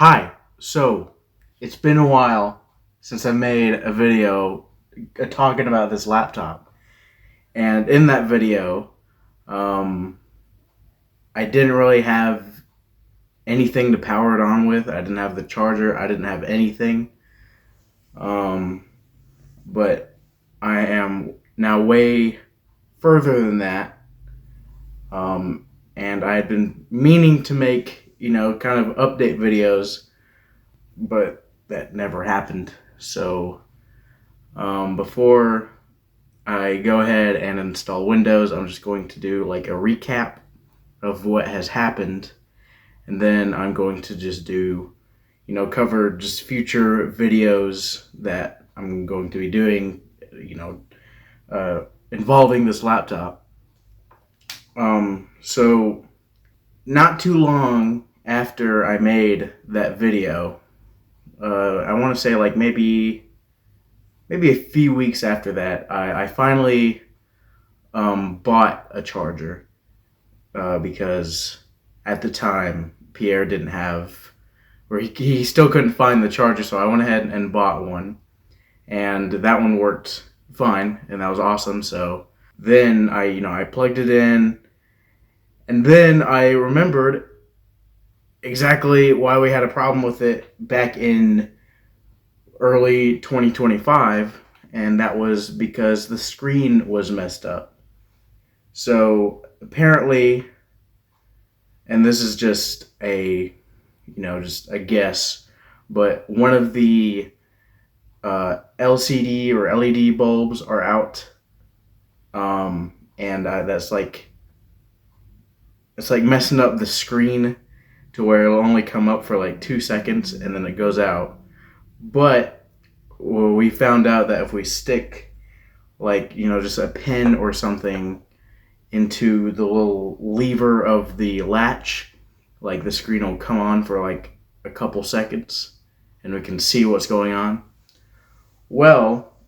Hi. So, it's been a while since I made a video talking about this laptop. And in that video, um, I didn't really have anything to power it on with. I didn't have the charger. I didn't have anything. Um, but I am now way further than that. Um, and I had been meaning to make, kind of update videos, but that never happened. So, before I go ahead and install Windows, I'm just going to do like a recap of what has happened, and then I'm going to just do, cover just future videos that I'm going to be doing, involving this laptop. So not too long after I made that video, I want to say like maybe a few weeks after that, I finally bought a charger because at the time Pierre didn't have, or he still couldn't find the charger, so I went ahead and bought one, and that one worked fine, and that was awesome. So then I plugged it in, and then I remembered exactly why we had a problem with it back in early 2025, and that was because the screen was messed up. So apparently, and this is just just a guess, but one of the LCD or LED bulbs are out, and that's like it's like messing up the screen to where it'll only come up for like 2 seconds and then it goes out. But we found out that if we stick like just a pin or something into the little lever of the latch, like the screen will come on for like a couple seconds and we can see what's going on. Well,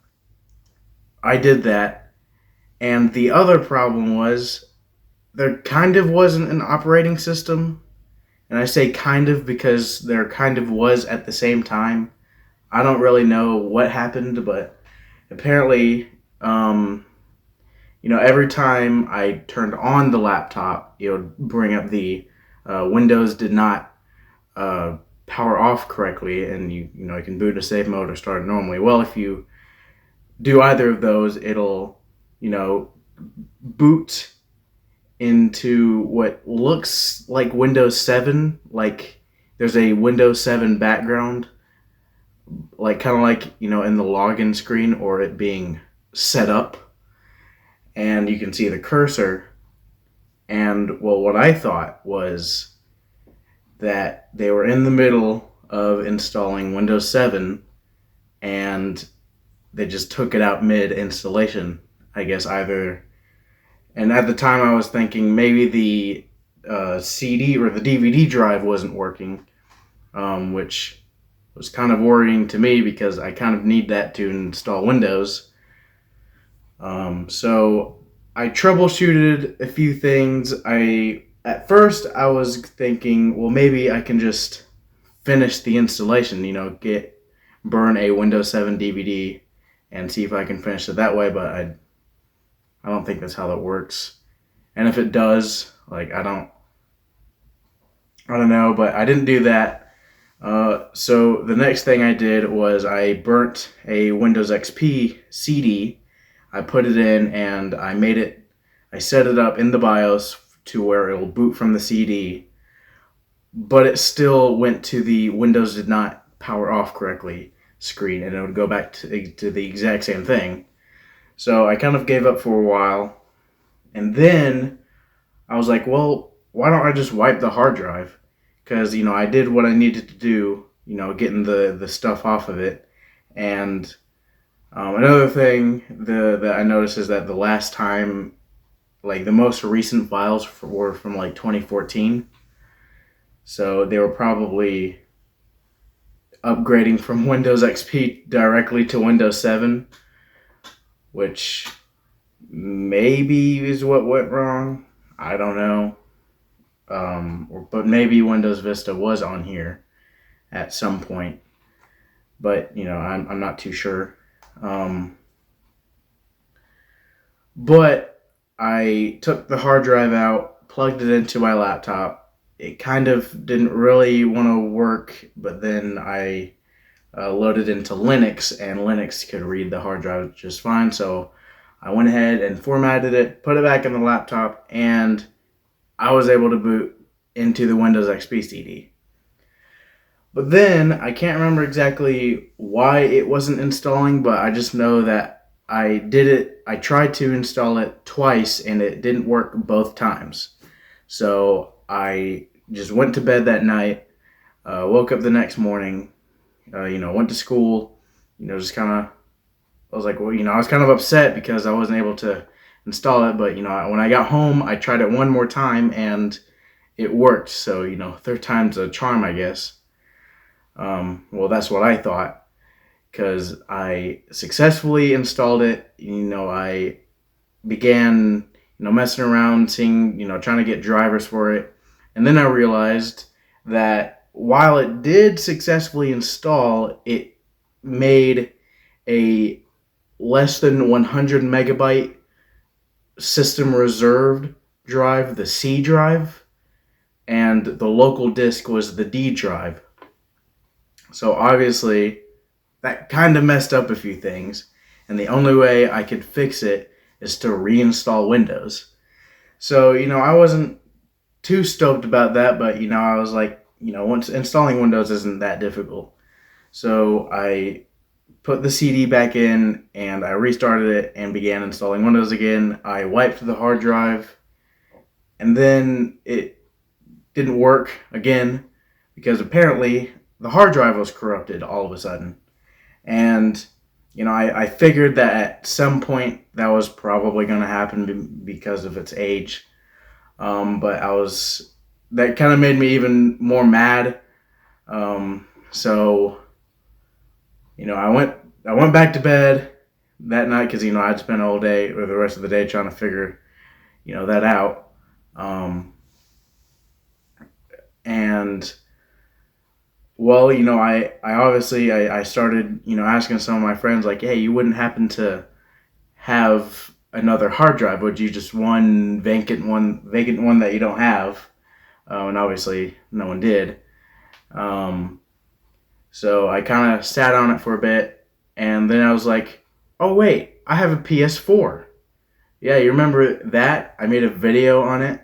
I did that, and the other problem was there kind of wasn't an operating system. And I say kind of because there kind of was at the same time. I don't really know what happened, but apparently, every time I turned on the laptop, it would bring up the Windows did not power off correctly, and you can boot a safe mode or start it normally. Well, if you do either of those, it'll boot into what looks like Windows 7, like there's a Windows 7 background, like kind of like in the login screen or it being set up, and you can see the cursor. And well, what I thought was that they were in the middle of installing Windows 7 and they just took it out mid installation, I guess. Either, and at the time I was thinking maybe the CD or the DVD drive wasn't working, which was kind of worrying to me because I kind of need that to install Windows. So I troubleshooted a few things. At first I was thinking, well, maybe I can just finish the installation, burn a Windows 7 DVD and see if I can finish it that way, but I don't think that's how that works. And if it does, like I don't know, but I didn't do that. So the next thing I did was I burnt a Windows XP CD. I put it in and I set it up in the BIOS to where it'll boot from the CD, but it still went to the Windows did not power off correctly screen, and it would go back to the exact same thing. So I kind of gave up for a while, and then I was like, well, why don't I just wipe the hard drive? Because I did what I needed to do, getting the stuff off of it. And another thing that I noticed is that the last time, like the most recent files were from like 2014, so they were probably upgrading from Windows XP directly to Windows 7, which maybe is what went wrong. I don't know. But maybe Windows Vista was on here. at some point, but I'm not too sure. Um, but I took the hard drive out, plugged it into my laptop. It kind of didn't really want to work, but then I loaded into Linux, and Linux could read the hard drive just fine. So I went ahead and formatted it, put it back in the laptop, and I was able to boot into the Windows XP CD. But then I can't remember exactly why it wasn't installing, but I just know that I did it. I tried to install it twice and it didn't work both times. So I just went to bed that night, woke up the next morning, went to school, just kind of, I was like, well, I was kind of upset because I wasn't able to install it. But, when I got home, I tried it one more time and it worked. So, third time's a charm, I guess. Well, that's what I thought, because I successfully installed it. I began, messing around, seeing, trying to get drivers for it. And then I realized that while it did successfully install, it made a less than 100 megabyte system reserved drive, the C drive, and the local disk was the D drive. So obviously, that kind of messed up a few things, and the only way I could fix it is to reinstall Windows. So, I wasn't too stoked about that, but, I was like, once installing Windows isn't that difficult. So I put the CD back in, and I restarted it and began installing Windows again. I wiped the hard drive, and then it didn't work again, because apparently the hard drive was corrupted all of a sudden. And, I figured that at some point that was probably going to happen because of its age. But that kind of made me even more mad. So, I went back to bed that night because, I'd spent all day or the rest of the day trying to figure, that out. And well, I obviously I started, asking some of my friends, like, hey, you wouldn't happen to have another hard drive, would you? Just one vacant one that you don't have. And obviously no one did. So I kind of sat on it for a bit, and then I was like, oh wait, I have a PS4. Yeah, you remember that? I made a video on it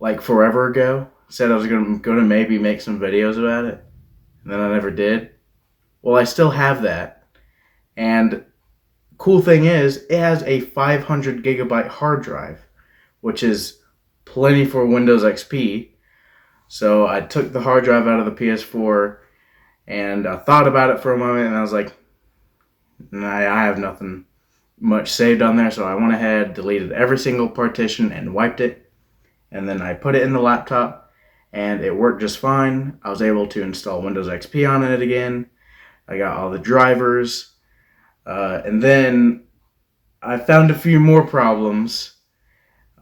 like forever ago. Said I was gonna maybe make some videos about it, and then I never did. Well, I still have that. And cool thing is, it has a 500 gigabyte hard drive, which is plenty for Windows XP. So I took the hard drive out of the PS4 and I thought about it for a moment, and I was like, nah, I have nothing much saved on there. So I went ahead, deleted every single partition and wiped it. And then I put it in the laptop, and it worked just fine. I was able to install Windows XP on it again. I got all the drivers. And then I found a few more problems.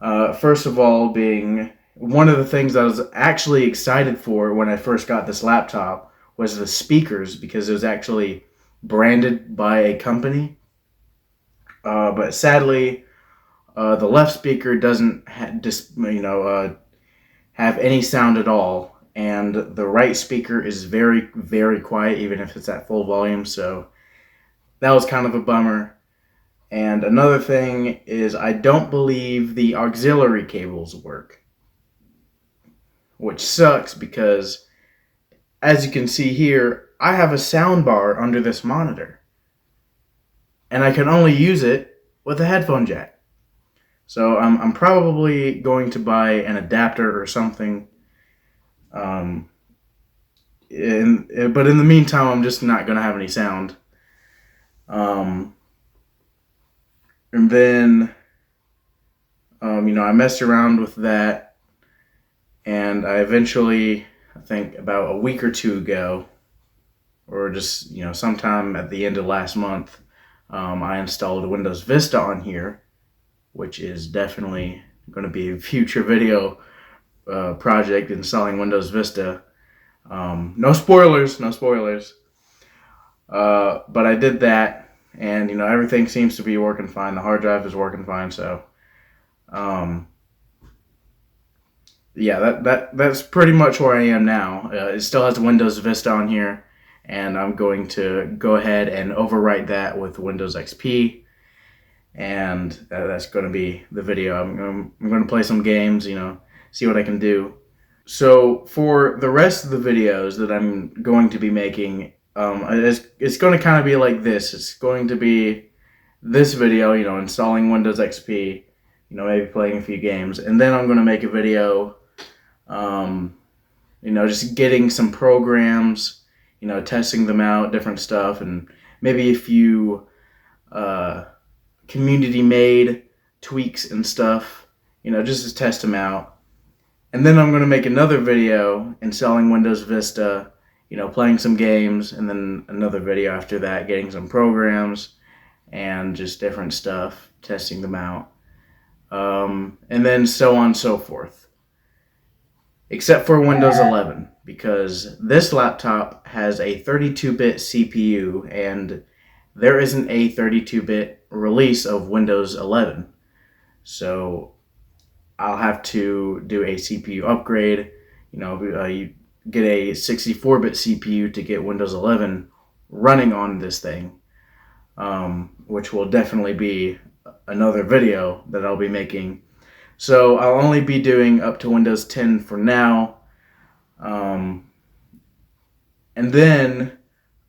First of all, being one of the things I was actually excited for when I first got this laptop was the speakers, because it was actually branded by a company. But sadly, the left speaker doesn't have any sound at all, and the right speaker is very, very quiet, even if it's at full volume. So that was kind of a bummer. And another thing is, I don't believe the auxiliary cables work, which sucks because, as you can see here, I have a sound bar under this monitor, and I can only use it with a headphone jack. So I'm probably going to buy an adapter or something. But in the meantime, I'm just not going to have any sound. And then, I messed around with that, and I eventually, I think about a week or two ago, or just, sometime at the end of last month, I installed Windows Vista on here, which is definitely going to be a future video project, installing Windows Vista. No spoilers, no spoilers. But I did that, and everything seems to be working fine. The hard drive is working fine, so um, yeah, that's pretty much where I am now. It still has Windows Vista on here, and I'm going to go ahead and overwrite that with Windows XP, and that's going to be the video. I'm going to play some games, see what I can do. So for the rest of the videos that I'm going to be making, it's going to kind of be like this. It's going to be this video, installing Windows XP, maybe playing a few games, and then I'm going to make a video, just getting some programs, testing them out, different stuff, and maybe a few community-made tweaks and stuff, just to test them out. And then I'm going to make another video installing Windows Vista, playing some games, and then another video after that, getting some programs and just different stuff, testing them out. And then so on and so forth. Except for Windows 11, because this laptop has a 32-bit CPU, and there isn't a 32-bit release of Windows 11. So I'll have to do a CPU upgrade. You get a 64-bit CPU to get Windows 11 running on this thing, which will definitely be another video that I'll be making. So I'll only be doing up to Windows 10 for now, and then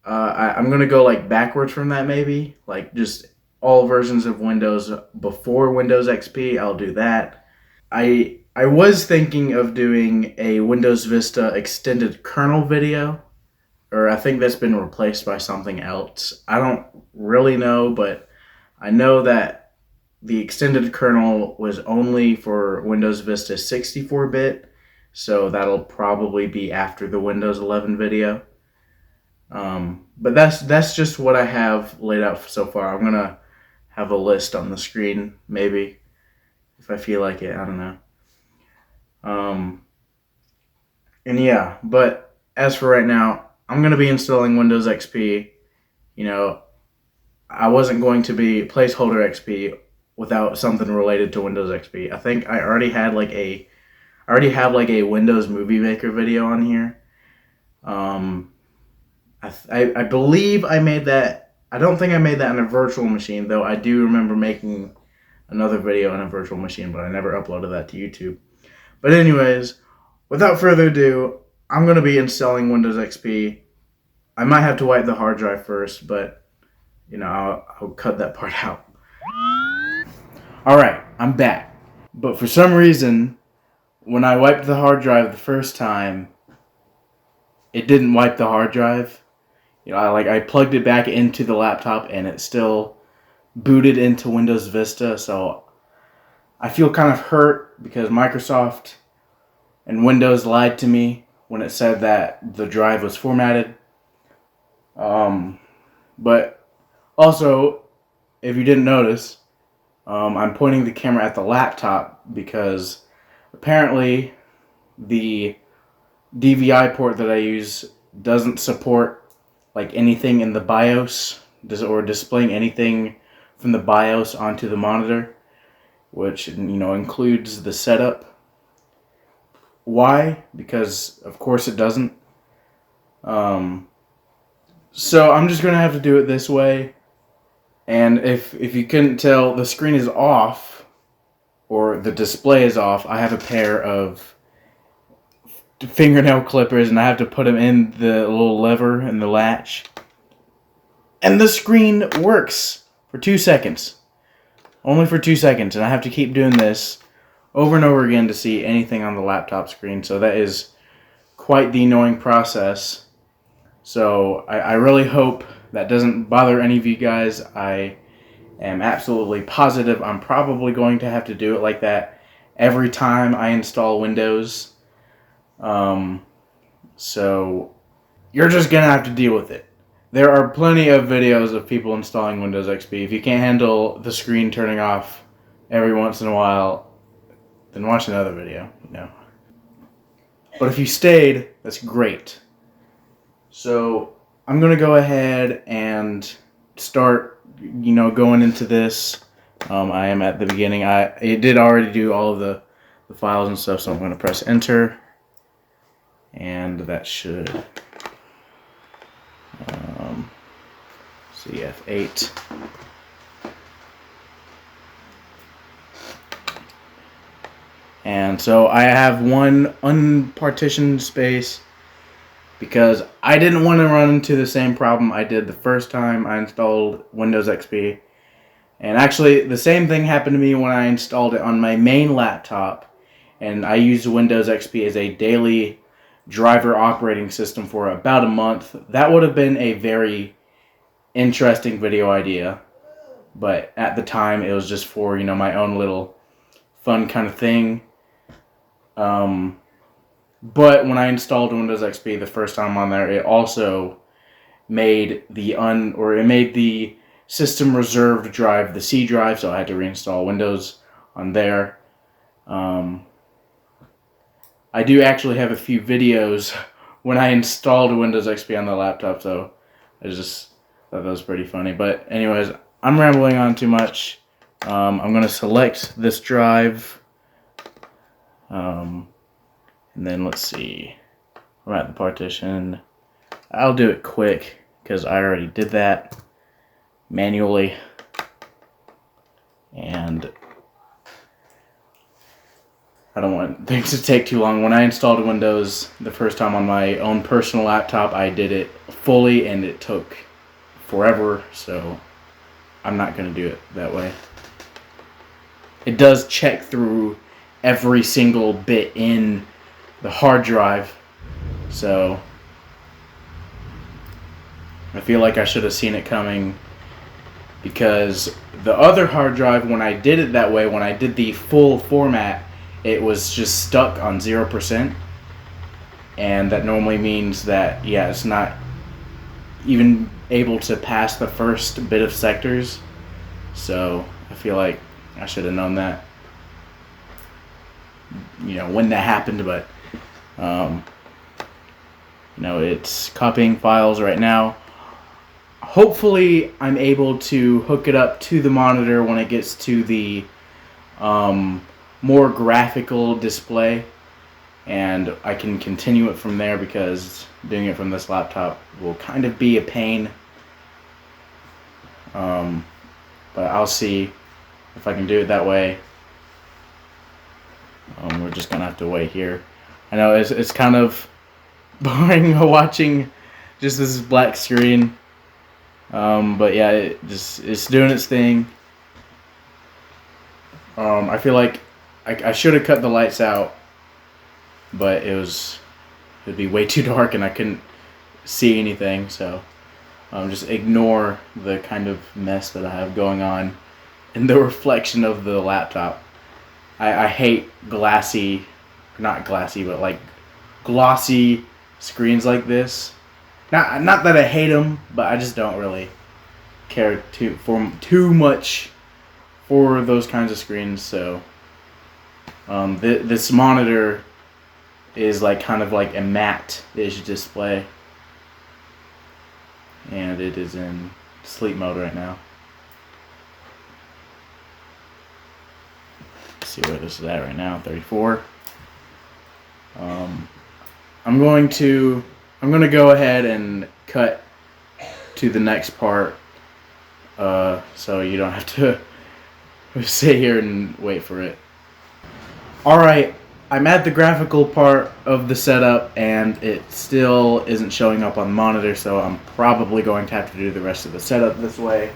I'm gonna go like backwards from that, maybe like just all versions of Windows before Windows XP. I'll do that. I was thinking of doing a Windows Vista extended kernel video, or I think that's been replaced by something else. I don't really know, but I know that the extended kernel was only for Windows Vista 64-bit, so that'll probably be after the Windows 11 video. But that's just what I have laid out so far. I'm gonna have a list on the screen, maybe, if I feel like it. I don't know. And yeah, but as for right now, I'm gonna be installing Windows XP. I wasn't going to be placeholder XP without something related to Windows XP. I think I already have like a Windows Movie Maker video on here. I believe I made that. I don't think I made that on a virtual machine, though. I do remember making another video on a virtual machine, but I never uploaded that to YouTube. But anyways, without further ado, I'm going to be installing Windows XP. I might have to wipe the hard drive first, but I'll cut that part out. Alright, I'm back. But for some reason, when I wiped the hard drive the first time, it didn't wipe the hard drive. I plugged it back into the laptop and it still booted into Windows Vista, so I feel kind of hurt because Microsoft and Windows lied to me when it said that the drive was formatted. But also, if you didn't notice, I'm pointing the camera at the laptop because apparently the DVI port that I use doesn't support like anything in the BIOS or displaying anything from the BIOS onto the monitor, which includes the setup. Why? Because of course it doesn't. So I'm just gonna have to do it this way. And if you couldn't tell, the screen is off, or the display is off. I have a pair of fingernail clippers, and I have to put them in the little lever in the latch. And the screen works for 2 seconds. Only for 2 seconds, and I have to keep doing this over and over again to see anything on the laptop screen. So that is quite the annoying process. So I really hope that doesn't bother any of you guys. I am absolutely positive I'm probably going to have to do it like that every time I install Windows. So you're just going to have to deal with it. There are plenty of videos of people installing Windows XP. If you can't handle the screen turning off every once in a while, then watch another video, But if you stayed, that's great. So I'm going to go ahead and start, going into this. I am at the beginning. It did already do all of the files and stuff, so I'm going to press enter. And that should CF8. And so I have one unpartitioned space because I didn't want to run into the same problem I did the first time I installed Windows XP. And actually, the same thing happened to me when I installed it on my main laptop, and I used Windows XP as a daily driver operating system for about a month. That would have been a very interesting video idea, but at the time it was just for, my own little fun kind of thing. But when I installed Windows XP the first time on there, it also made the system reserved drive the C drive, so I had to reinstall Windows on there. I do actually have a few videos when I installed Windows XP on the laptop, so I just thought that was pretty funny. But anyways, I'm rambling on too much. I'm going to select this drive. And then let's see. I'm at the partition. I'll do it quick because I already did that manually. And I don't want things to take too long. When I installed Windows the first time on my own personal laptop, I did it fully and it took forever, so I'm not going to do it that way. It does check through every single bit in the hard drive, so I feel like I should have seen it coming, because the other hard drive, when I did it that way, when I did the full format, it was just stuck on 0%, and that normally means that, yeah, it's not even able to pass the first bit of sectors. So I feel like I should have known that, when that happened. But it's copying files right now. Hopefully I'm able to hook it up to the monitor when it gets to the more graphical display, and I can continue it from there, because doing it from this laptop will kind of be a pain. But I'll see if I can do it that way. We're just gonna have to wait here. I know it's kind of boring watching just this black screen, but yeah, it's doing its thing. I feel like I should have cut the lights out, but it'd be way too dark and I couldn't see anything, so just ignore the kind of mess that I have going on in the reflection of the laptop. I hate not glassy, but like glossy screens like this. Not that I hate them, but I just don't really care too much for those kinds of screens. So this monitor is like kind of like a matte-ish display, and it is in sleep mode right now. Let's see where this is at right now. 34. I'm going to go ahead and cut to the next part, so you don't have to sit here and wait for it. Alright, I'm at the graphical part of the setup, and it still isn't showing up on the monitor, so I'm probably going to have to do the rest of the setup this way.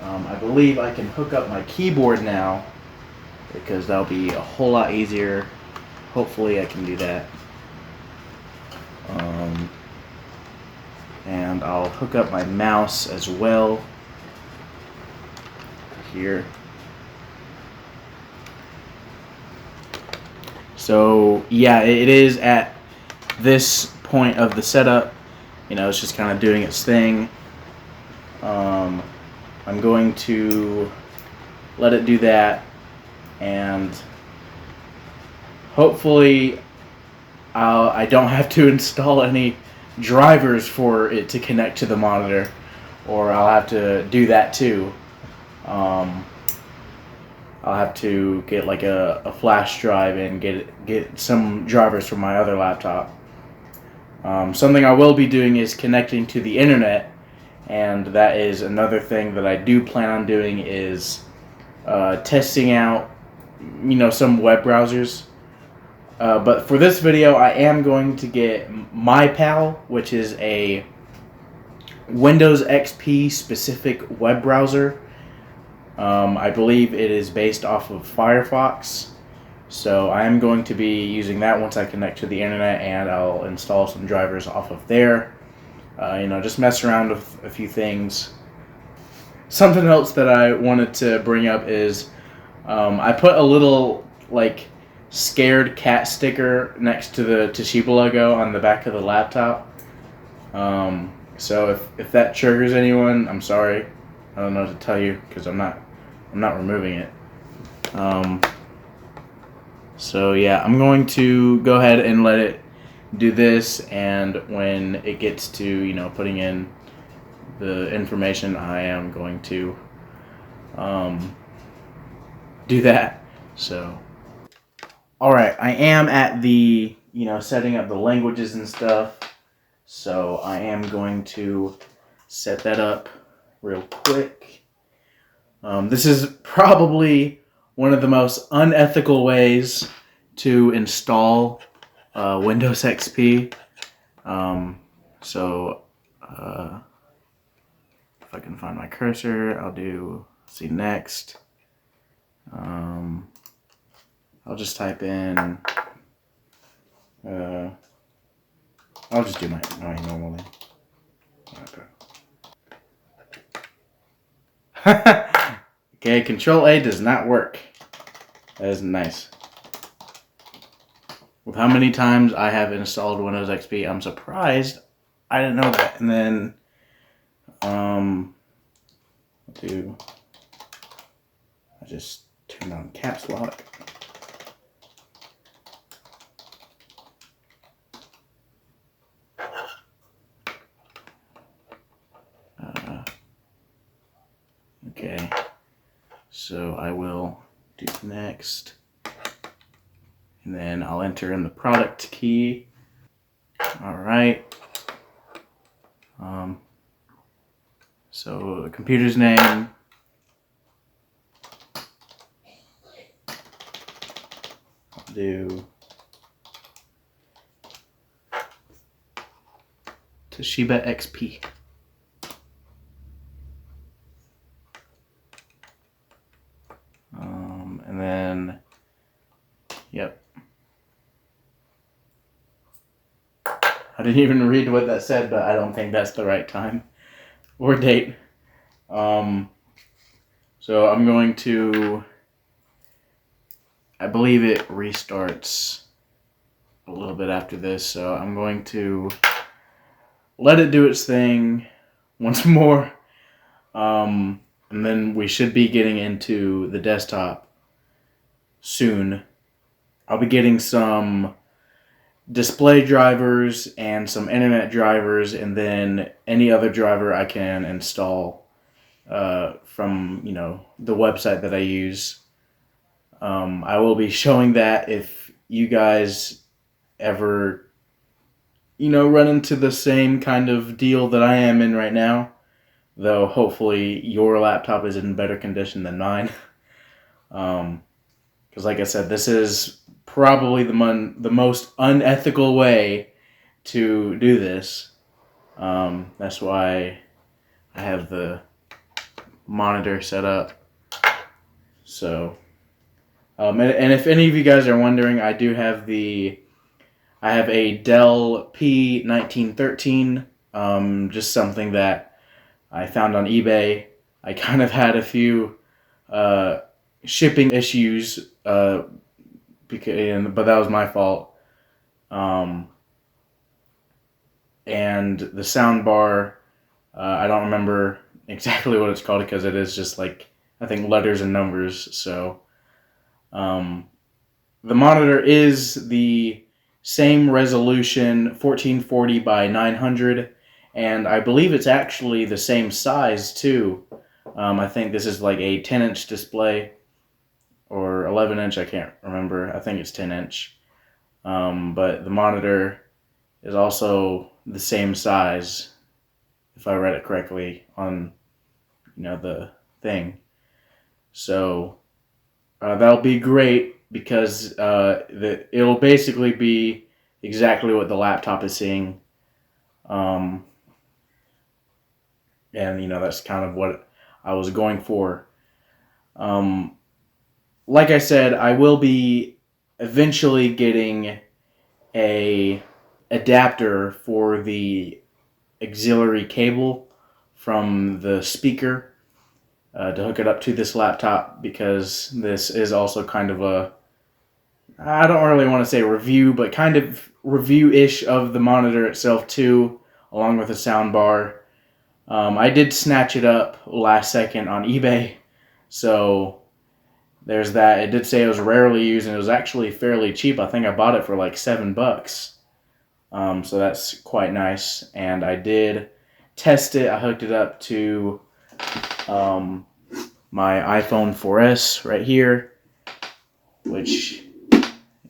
I believe I can hook up my keyboard now, because that'll be a whole lot easier. Hopefully I can do that. And I'll hook up my mouse as well here. So yeah, it is at this point of the setup. It's just kind of doing its thing. I'm going to let it do that, and hopefully I don't have to install any drivers for it to connect to the monitor, or I'll have to do that too. Um, I'll have to get like a flash drive and get some drivers from my other laptop. Something I will be doing is connecting to the internet, and that is another thing that I do plan on doing is testing out, some web browsers. But for this video, I am going to get MyPal, which is a Windows XP specific web browser. I believe it is based off of Firefox. So I am going to be using that once I connect to the internet, and I'll install some drivers off of there. Just mess around with a few things. Something else that I wanted to bring up is I put a little scared cat sticker next to the Toshiba logo on the back of the laptop. So if that triggers anyone, I'm sorry. I don't know what to tell you because I'm not removing it. So yeah, I'm going to go ahead and let it do this, and when it gets to putting in the information, I am going to do that. So alright, I am at the setting up the languages and stuff, so I am going to set that up real quick. This is probably one of the most unethical ways to install Windows XP. If I can find my cursor, I'll do, see, next. I'll just type in, I'll just do my normal name. Okay, Control A does not work. That is nice. With how many times I have installed Windows XP, I'm surprised I didn't know that. And then, I just turned on caps lock. Okay, so I will do next, and then I'll enter in the product key. All right. So the computer's name. I'll do Toshiba XP. And then, yep. I didn't even read what that said, but I don't think that's the right time or date. So I'm going to, I believe it restarts a little bit after this, so I'm going to let it do its thing once more. And then we should be getting into the desktop soon. I'll be getting some display drivers and some internet drivers, and then any other driver I can install from the website that I use. I will be showing that if you guys ever run into the same kind of deal that I am in right now, though hopefully your laptop is in better condition than mine. Because like I said, this is probably the most unethical way to do this. That's why I have the monitor set up. So, and if any of you guys are wondering, I have a Dell P1913, just something that I found on eBay. I kind of had a few shipping issues, but that was my fault. And the sound bar, I don't remember exactly what it's called because it is just I think letters and numbers. So the monitor is the same resolution, 1440 by 900, and I believe it's actually the same size too. I think this is like a 10-inch display, or 11-inch, I can't remember. I think it's 10-inch. But the monitor is also the same size, if I read it correctly on, the thing. So that'll be great because it'll basically be exactly what the laptop is seeing. And that's kind of what I was going for. Like I said, I will be eventually getting a adapter for the auxiliary cable from the speaker to hook it up to this laptop, because this is also kind of a, I don't really want to say review, but kind of review-ish of the monitor itself too, along with a sound bar. I did snatch it up last second on eBay, so there's that. It did say it was rarely used, and it was actually fairly cheap. I think I bought it for like $7. So that's quite nice. And I did test it. I hooked it up to my iPhone 4S right here, which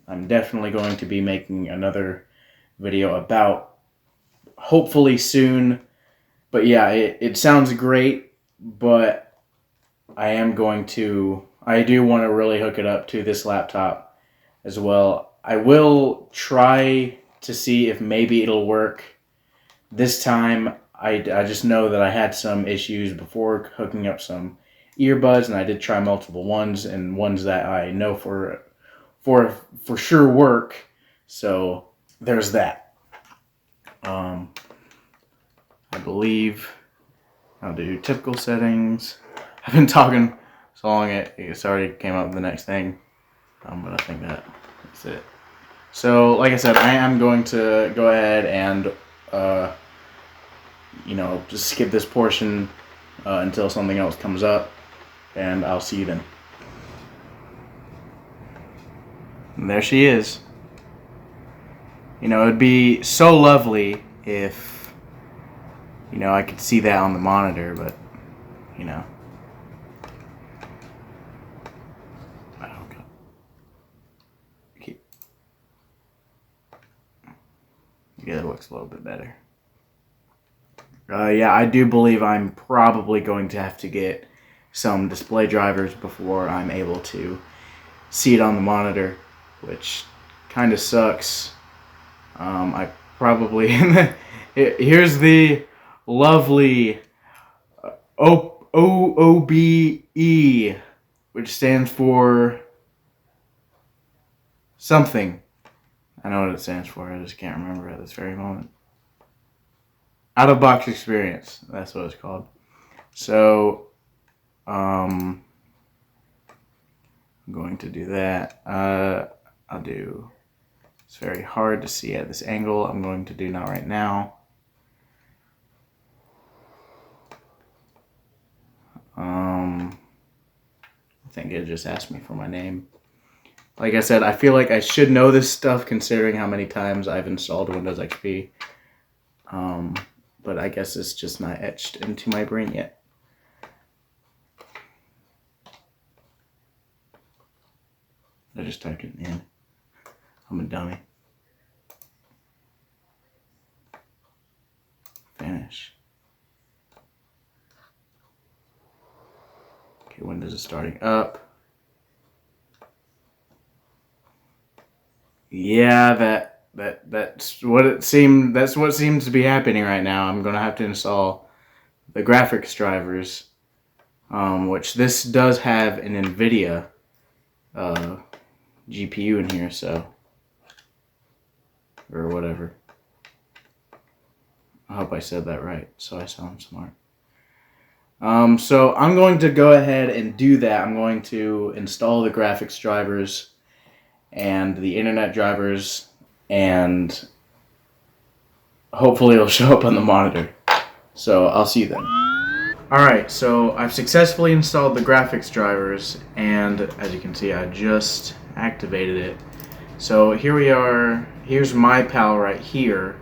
I'm definitely going to be making another video about, hopefully soon. But yeah, it sounds great, but I do want to really hook it up to this laptop as well. I will try to see if maybe it'll work this time. I just know that I had some issues before hooking up some earbuds, and I did try multiple ones, and ones that I know for sure work. So there's that. I believe I'll do typical settings. I've been talking so long it already came up with the next thing, but I think that's it. So like I said, I am going to go ahead and just skip this portion until something else comes up, and I'll see you then. And there she is. It'd be so lovely if I could see that on the monitor, but I don't know. Yeah, it looks a little bit better. Yeah, I do believe I'm probably going to have to get some display drivers before I'm able to see it on the monitor, which kind of sucks. I probably here's the lovely OOBE, which stands for something. I know what it stands for, I just can't remember at this very moment. Out-of-box experience, that's what it's called. So, I'm going to do that. I'll do, it's very hard to see at this angle. I'm going to do not right now. I think it just asked me for my name. Like I said, I feel like I should know this stuff considering how many times I've installed Windows XP. But I guess it's just not etched into my brain yet. I just typed it in. I'm a dummy. Finish. Okay, Windows is starting up. Yeah, that's what it seemed. That's what seems to be happening right now. I'm gonna have to install the graphics drivers, which this does have an NVIDIA GPU in here, so, or whatever. I hope I said that right, so I sound smart. So I'm going to go ahead and do that. I'm going to install the graphics drivers and the internet drivers, and hopefully it'll show up on the monitor. So I'll see you then. Alright, so I've successfully installed the graphics drivers, and as you can see, I just activated it. So here we are here's my pal right here.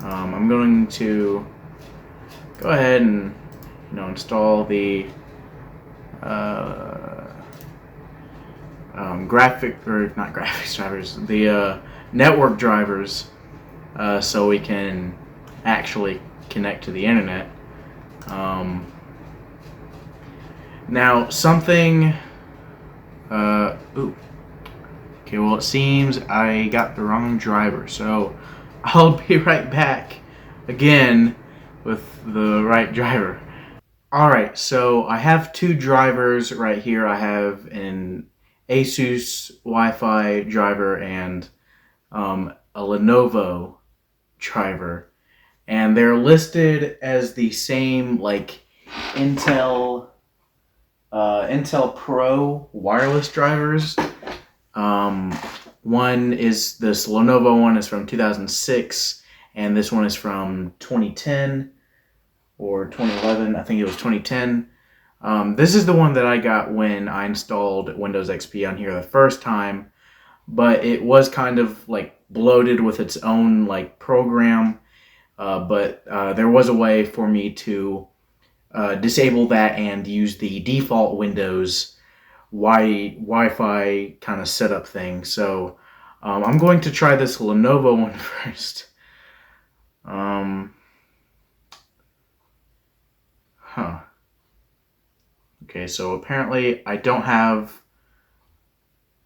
I'm going to go ahead and install the not graphics drivers, the network drivers, so we can actually connect to the internet. Now something. Ooh. Okay, well, it seems I got the wrong driver, so I'll be right back again with the right driver. Alright, so I have two drivers right here. I have an Asus Wi-Fi driver and a Lenovo driver. And they're listed as the same, like, Intel Pro wireless drivers. One is this Lenovo one is from 2006, and this one is from 2010 or 2011. I think it was 2010. This is the one that I got when I installed Windows XP on here the first time, but it was kind of like bloated with its own like program. But there was a way for me to disable that and use the default Windows Wi-Fi kind of setup thing. So I'm going to try this Lenovo one first. Okay, so apparently I don't have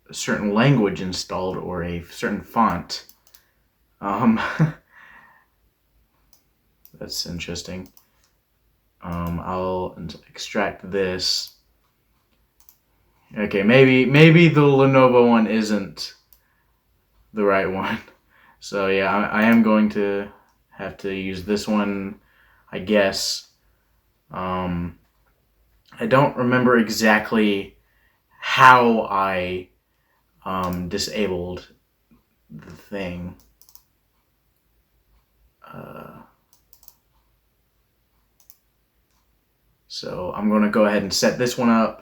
a certain language installed or a certain font. That's interesting. I'll extract this. Okay, maybe the Lenovo one isn't the right one. So yeah, I am going to have to use this one, I guess. I don't remember exactly how I disabled the thing. So I'm going to go ahead and set this one up.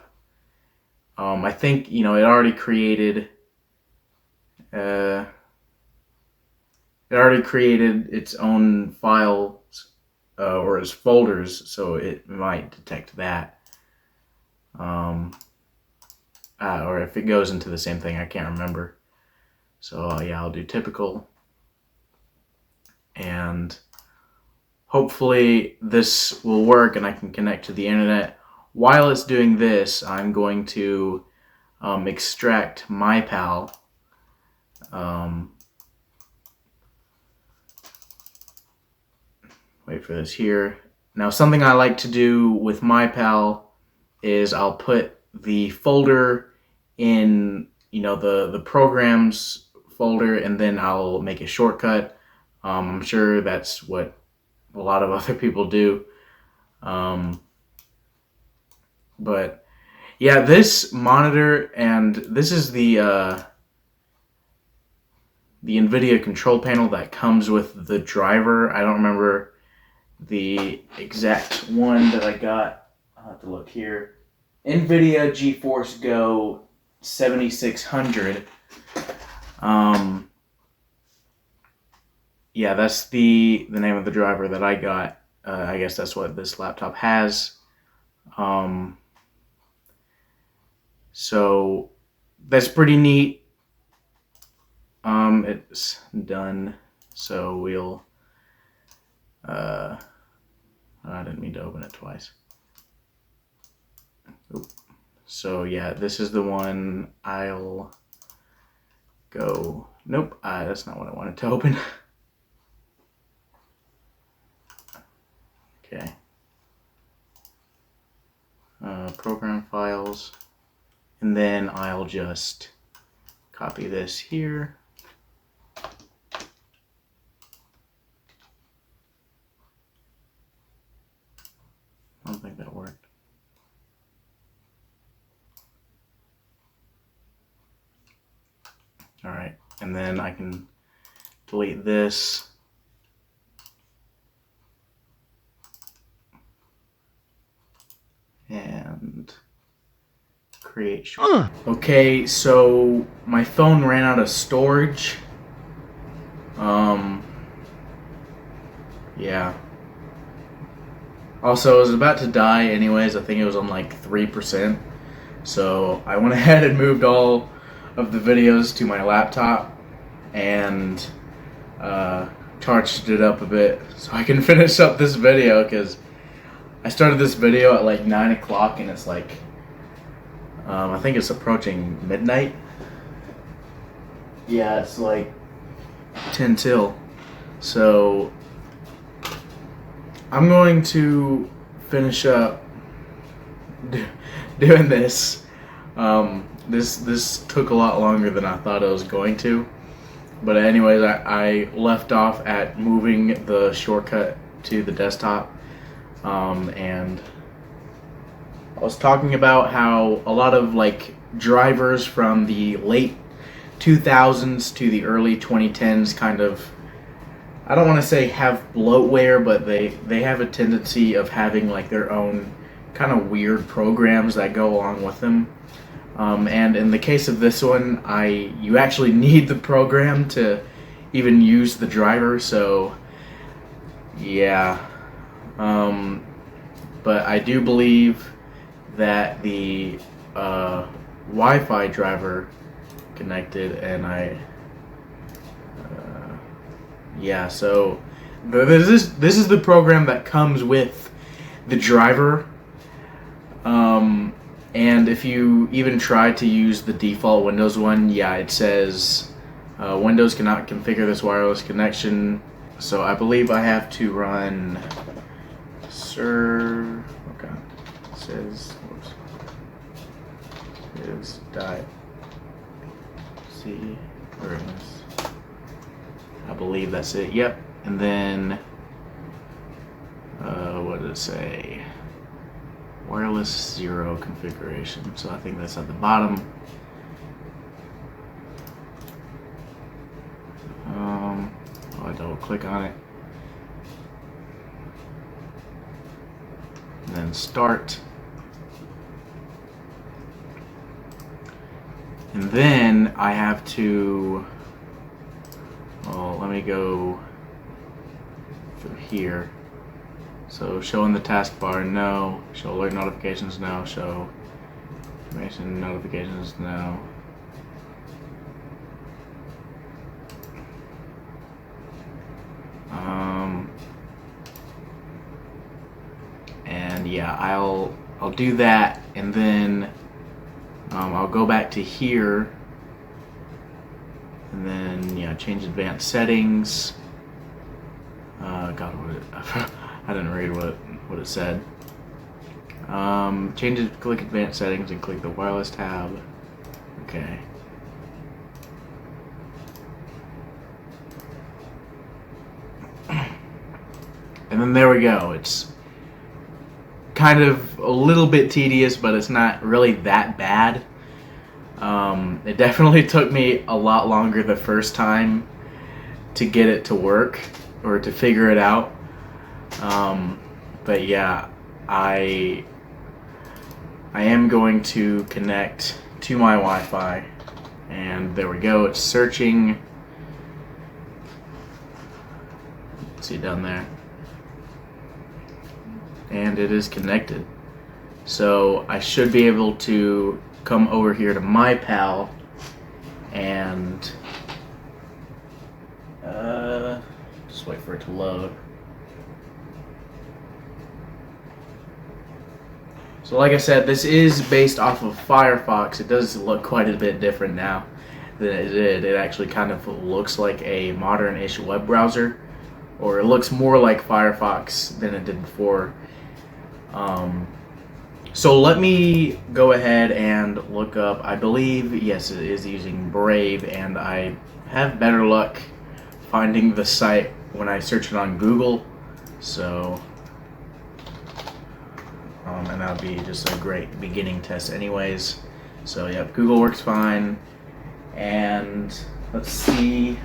I think it already created its own files or its folders, so it might detect that. Or if it goes into the same thing, I can't remember. So yeah, I'll do typical, and hopefully this will work and I can connect to the internet. While it's doing this, I'm going to extract MyPal. Wait for this here. Now, something I like to do with MyPal is I'll put the folder in, the programs folder, and then I'll make a shortcut. I'm sure that's what a lot of other people do. But yeah, this monitor, and this is the NVIDIA control panel that comes with the driver. I don't remember the exact one that I got. I'll have to look here. NVIDIA GeForce Go 7600. Yeah, that's the name of the driver that I got. I guess that's what this laptop has. So that's pretty neat. It's done. So we'll. I didn't mean to open it twice. Oop. So yeah, this is the one. I'll go. Nope, that's not what I wanted to open. Okay. Program files, and then I'll just copy this here. I don't think that worked. All right, and then I can delete this. And create. Okay, so my phone ran out of storage. Yeah. Also, I was about to die anyways. I think it was on like 3%. So I went ahead and moved all of the videos to my laptop and charged it up a bit so I can finish up this video, because I started this video at like 9 o'clock and it's like, I think it's approaching midnight. Yeah, it's like 10 till. So I'm going to finish up doing this. This took a lot longer than I thought it was going to. But anyways, I left off at moving the shortcut to the desktop. And I was talking about how a lot of like drivers from the late 2000s to the early 2010s kind of, I don't want to say have bloatware, but they have a tendency of having like their own kind of weird programs that go along with them. And in the case of this one, you actually need the program to even use the driver, so yeah. But I do believe that the Wi-Fi driver connected, and yeah, so this is the program that comes with the driver. And if you even try to use the default Windows one, yeah, it says Windows cannot configure this wireless connection. So I believe I have to run okay, it says, whoops, is dot C, where is this? I believe that's it, yep. And then what did it say? Wireless 0 configuration. So I think that's at the bottom. I double click on it. And then start. And then I have to, well, let me go through here. So show in the taskbar, no. Show alert notifications, no. Show information notifications, no. And yeah, I'll do that, and then I'll go back to here, and then yeah, change advanced settings. God, I didn't read what it said. Change it, click advanced settings and click the wireless tab. Okay. And then there we go. It's kind of a little bit tedious, but it's not really that bad. It definitely took me a lot longer the first time to get it to work, or to figure it out. But yeah, I am going to connect to my Wi-Fi, and there we go. It's searching. See down there, and it is connected. So I should be able to come over here to my pal and just wait for it to load. So like I said, this is based off of Firefox. It does look quite a bit different now than it did. It actually kind of looks like a modern-ish web browser, or it looks more like Firefox than it did before. So let me go ahead and look up, I believe, yes, it is using Brave, and I have better luck finding the site when I search it on Google. So and that would be just a great beginning test anyways. So yep, Google works fine. And let's see.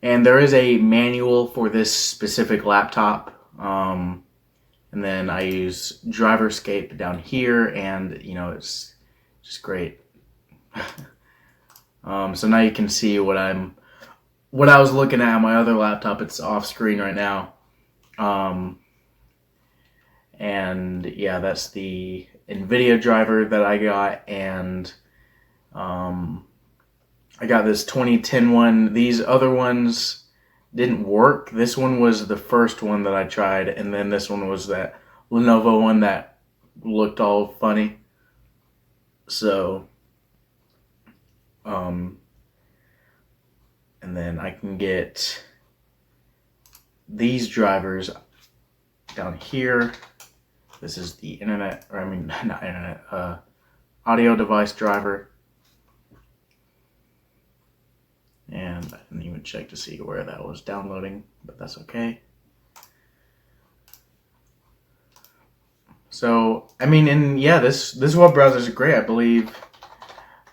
And there is a manual for this specific laptop. And then I use DriverScape down here, and you know, it's just great. So now you can see what I was looking at on my other laptop. It's off screen right now. And yeah, that's the NVIDIA driver that I got, and I got this 2010 one. These other ones didn't work. This one was the first one that I tried, and then this one was that Lenovo one that looked all funny. So, and then I can get these drivers down here. This is the internet, or I mean, not internet, audio device driver. And I didn't even check to see where that was downloading, but that's okay. So, I mean, and yeah, this web browser is great, I believe.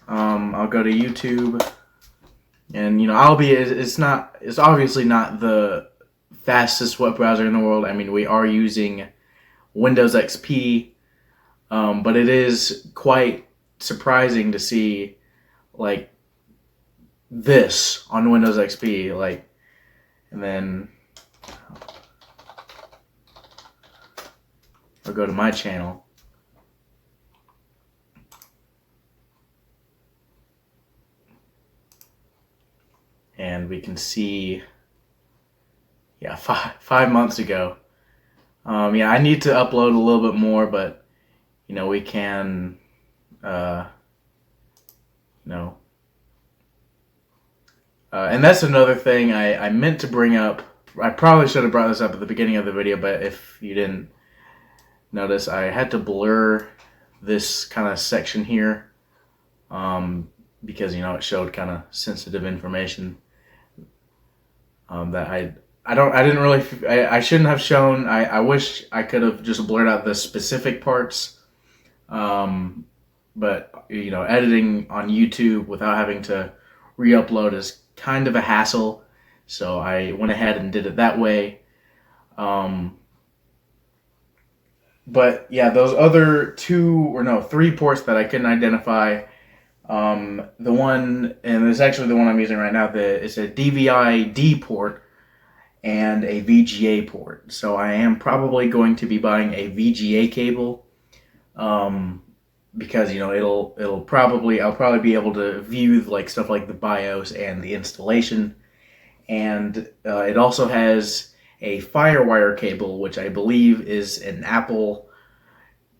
I'll go to YouTube, and you know, it's obviously not the fastest web browser in the world. I mean, we are using Windows XP, but it is quite surprising to see like this on Windows XP, like, and then I'll go to my channel. And we can see, yeah, five months ago. Yeah, I need to upload a little bit more, but you know, we can, and that's another thing I meant to bring up. I probably should have brought this up at the beginning of the video, but if you didn't notice, I had to blur this kind of section here, because you know, it showed kind of sensitive information that I shouldn't have shown. I wish I could have just blurred out the specific parts, but you know, editing on YouTube without having to re-upload is kind of a hassle, so I went ahead and did it that way. But yeah, those other three ports that I couldn't identify, the one, and it's actually the one I'm using right now, it's a DVI-D port and a VGA port. So I am probably going to be buying a VGA cable, because you know, I'll probably be able to view like stuff like the BIOS and the installation, and it also has a FireWire cable, which I believe is an Apple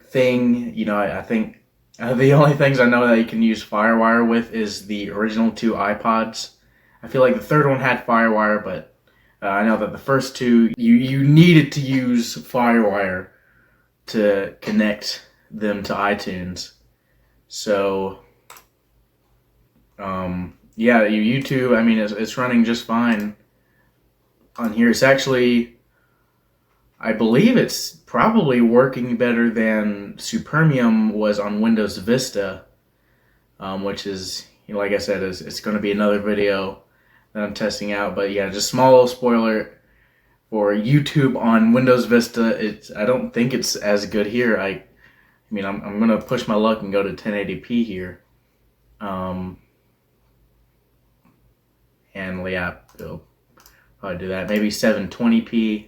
thing. You know, I think the only things I know that you can use FireWire with is the original two iPods. I feel like the third one had FireWire, but I know that the first two, you needed to use FireWire to connect them to iTunes. So, yeah, YouTube, I mean, it's running just fine on here. It's actually, I believe it's probably working better than Supermium was on Windows Vista, which is, you know, like I said, it's going to be another video that I'm testing out. But yeah, just small little spoiler for YouTube on Windows Vista. I don't think it's as good here. I mean, I'm going to push my luck and go to 1080p here. And yeah, it'll probably do that. Maybe 720p.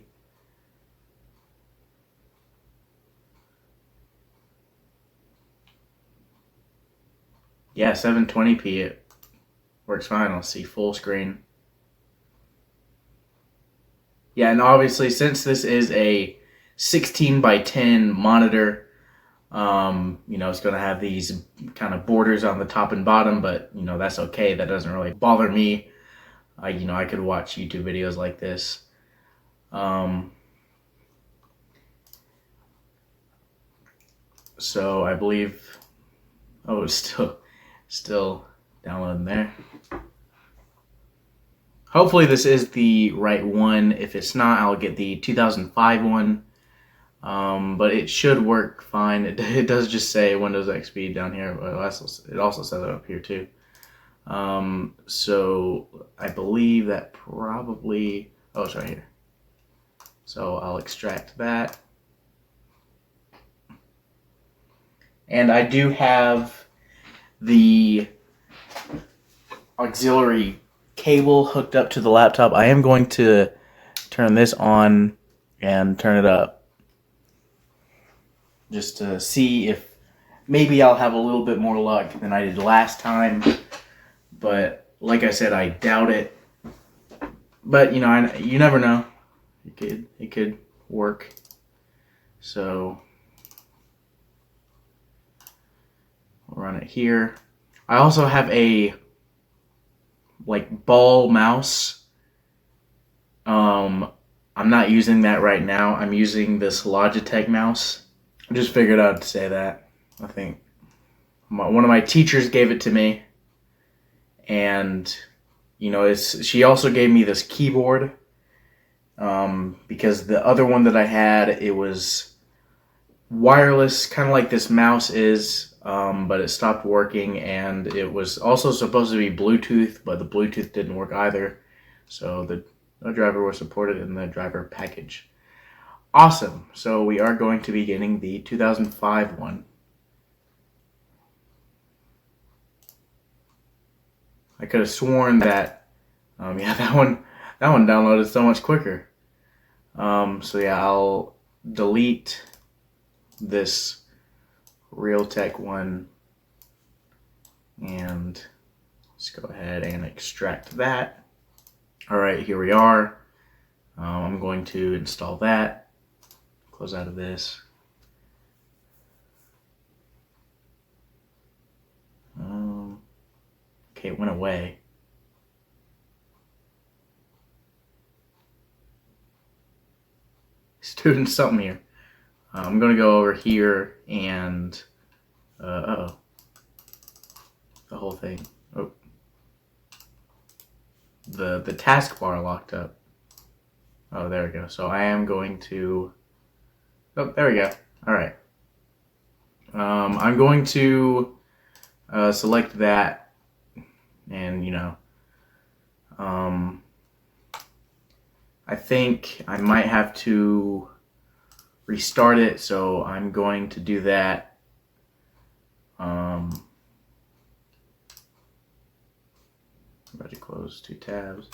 Yeah, 720p, it works fine. I'll see full screen. Yeah, and obviously, since this is a 16 by 10 monitor, you know, it's going to have these kind of borders on the top and bottom, but you know, that's okay. That doesn't really bother me. You know, I could watch YouTube videos like this. So I believe, oh, it's still downloading there. Hopefully this is the right one. If it's not, I'll get the 2005 one. But it should work fine. It does just say Windows XP down here. It also says it up here too. So I believe that probably, oh, it's right here. So I'll extract that. And I do have the auxiliary cable hooked up to the laptop. I am going to turn this on and turn it up just to see if maybe I'll have a little bit more luck than I did last time. But like I said, I doubt it. But you never know. It could work. So we'll run it here. I also have a ball mouse. I'm not using that right now. I'm using this Logitech mouse. I just figured I'd say that. I think one of my teachers gave it to me, and she also gave me this keyboard, because the other one that I had, it was wireless, kind of like this mouse is, but it stopped working, and it was also supposed to be Bluetooth, but the Bluetooth didn't work either, so no driver was supported in the driver package. Awesome. So we are going to be getting the 2005 one. I could have sworn that, that one downloaded so much quicker. So yeah, I'll delete this Realtek one, and let's go ahead and extract that. All right, here we are. I'm going to install that. Close out of this. Okay, it went away. It's doing something here. I'm going to go over here and, the whole thing. Oh, the taskbar locked up. Oh, there we go. So I am going to, oh, there we go. All right. I'm going to select that, and I think I might have to restart it, so I'm going to do that. About to close 2 tabs.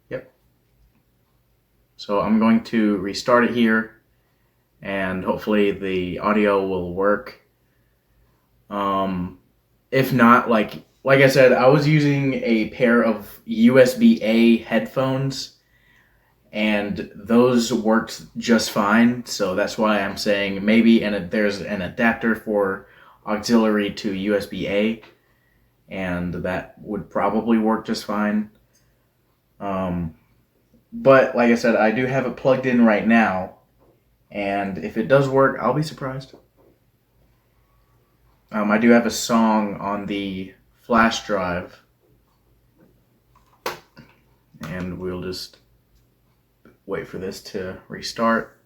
Yep. So I'm going to restart it here, and hopefully the audio will work. If not, like I said, I was using a pair of USB-A headphones, and those worked just fine. So that's why I'm saying maybe, and there's an adapter for auxiliary to USB-A, and that would probably work just fine. But like I said, I do have it plugged in right now, and if it does work, I'll be surprised. I do have a song on the flash drive, and we'll just wait for this to restart.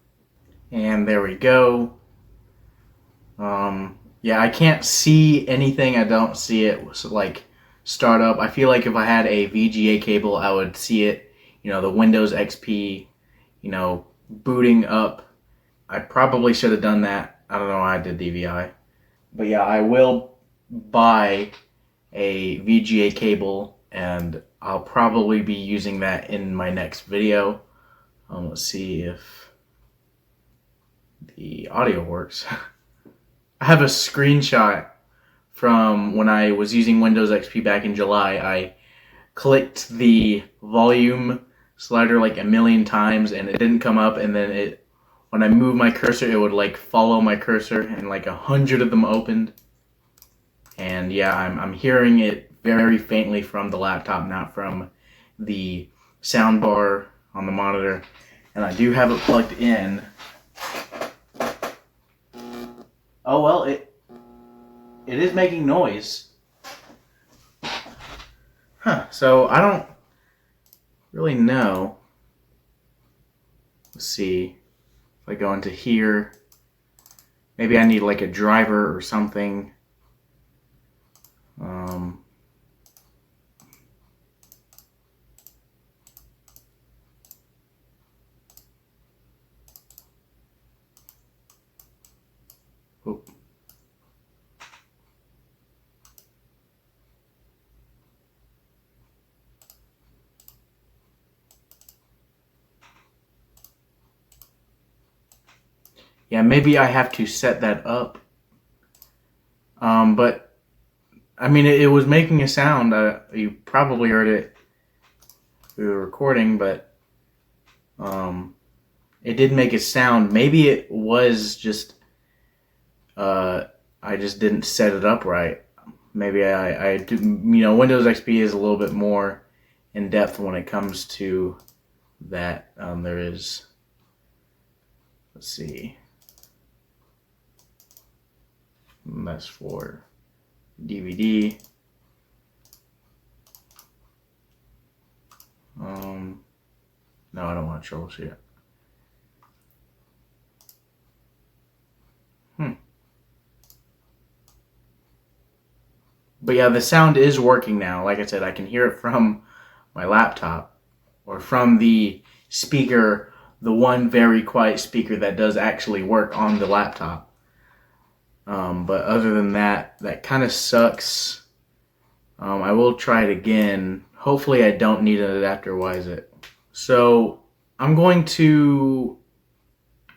And there we go. Yeah, I can't see anything. I don't see it start up. I feel like if I had a VGA cable, I would see it. The Windows XP, booting up. I probably should have done that. I don't know why I did DVI. But yeah, I will buy a VGA cable, and I'll probably be using that in my next video. Let's see if the audio works. I have a screenshot from when I was using Windows XP back in July. I clicked the volume slider like a million times, and it didn't come up, and then when I moved my cursor, it would follow my cursor, and 100 of them opened. And yeah, I'm hearing it very faintly from the laptop, not from the soundbar on the monitor. And I do have it plugged in. Oh well, it is making noise. Huh, so I don't really know. Let's see. If I go into here, maybe I need a driver or something. Oh. Yeah, maybe I have to set that up. But I mean, it was making a sound. You probably heard it through the recording, but it did make a sound. Maybe it was just I just didn't set it up right. Maybe I do, Windows XP is a little bit more in depth when it comes to that. There is, let's see, that's for DVD. No, I don't want to troubleshoot it. But yeah, the sound is working now. Like I said, I can hear it from my laptop or from the speaker, the one very quiet speaker that does actually work on the laptop. But other than that, that kind of sucks. I will try it again. Hopefully I don't need an adapter. Why is it? So I'm going to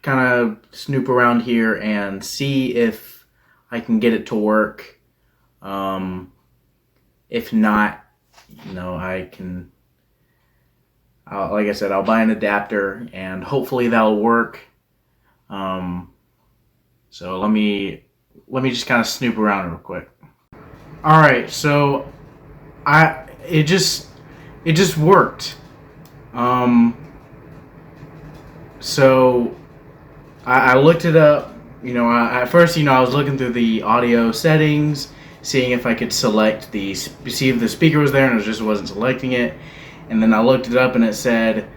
kind of snoop around here and see if I can get it to work. If not, I can, like I said, I'll buy an adapter and hopefully that'll work. So let me just kind of snoop around real quick. All right, so it just worked. So I looked it up. At first, I was looking through the audio settings, seeing if I could select see if the speaker was there, and it just wasn't selecting it. And then I looked it up, and it said,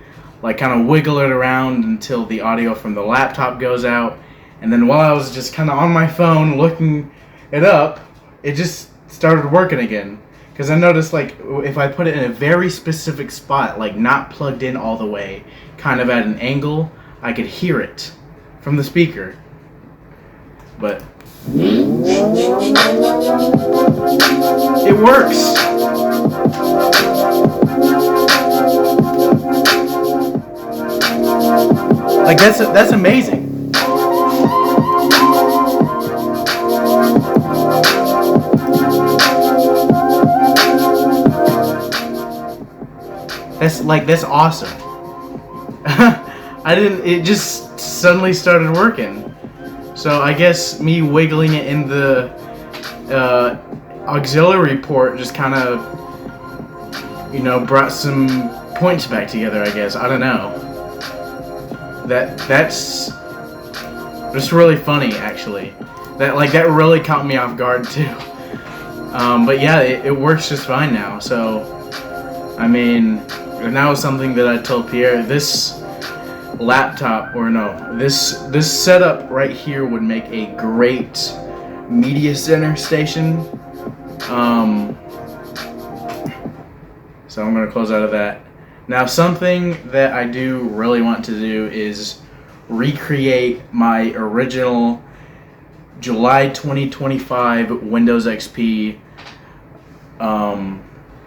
like, kind of wiggle it around until the audio from the laptop goes out. And then while I was just kind of on my phone looking it up, it just started working again. Because I noticed, like, if I put it in a very specific spot, like not plugged in all the way, kind of at an angle, I could hear it from the speaker. But it works. Like that's amazing. That's awesome. It just suddenly started working. So I guess me wiggling it in the auxiliary port just kind of, brought some points back together, I guess. I don't know. That's just really funny, actually. That really caught me off guard, too. But yeah, it works just fine now. So, I mean, and that was something that I told Pierre. This laptop, this setup right here would make a great media center station. So I'm going to close out of that. Now, something that I do really want to do is recreate my original July 2025 Windows XP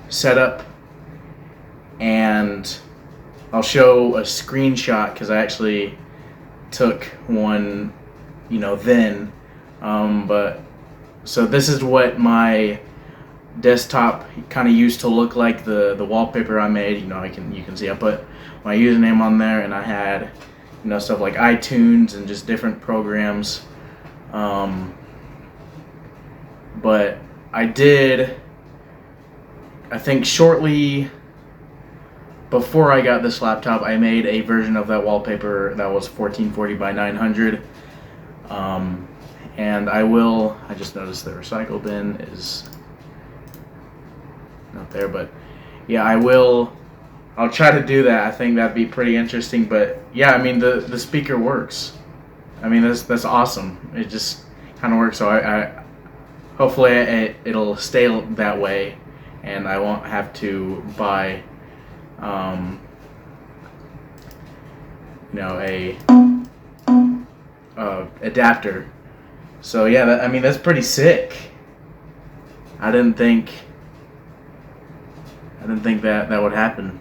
setup, and I'll show a screenshot because I actually took one, then. But so this is what my desktop kind of used to look like. The wallpaper I made, you can see I put my username on there, and I had stuff like iTunes and just different programs. But I think shortly before I got this laptop, I made a version of that wallpaper that was 1440 by 900. And I just noticed the recycle bin is not there, but yeah, I'll try to do that. I think that'd be pretty interesting. But yeah, I mean, the speaker works. I mean, that's awesome. It just kind of works. So I hopefully it'll stay that way, and I won't have to buy a adapter. So yeah, that's pretty sick. I didn't think that would happen.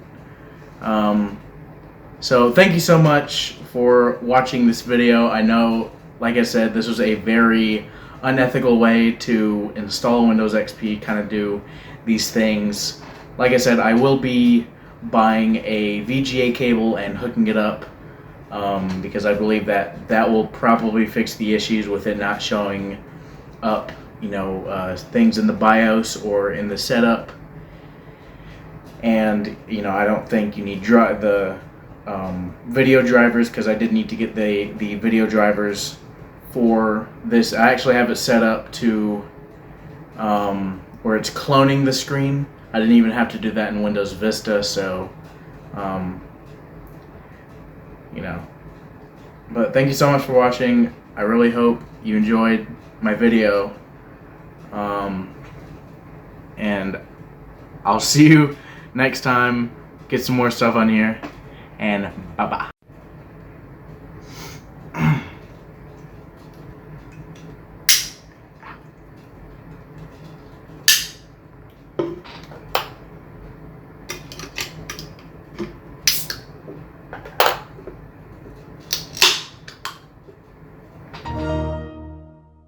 So thank you so much for watching this video. I know, like I said, this was a very unethical way to install Windows XP, kind of do these things. Like I said, I will be buying a VGA cable and hooking it up because I believe that that will probably fix the issues with it not showing up, things in the BIOS or in the setup. And I don't think you need the video drivers, because I did need to get the video drivers for this. I actually have it set up to where it's cloning the screen. I didn't even have to do that in Windows Vista, so but thank you so much for watching. I really hope you enjoyed my video, and I'll see you next time. Get some more stuff on here, and bye-bye.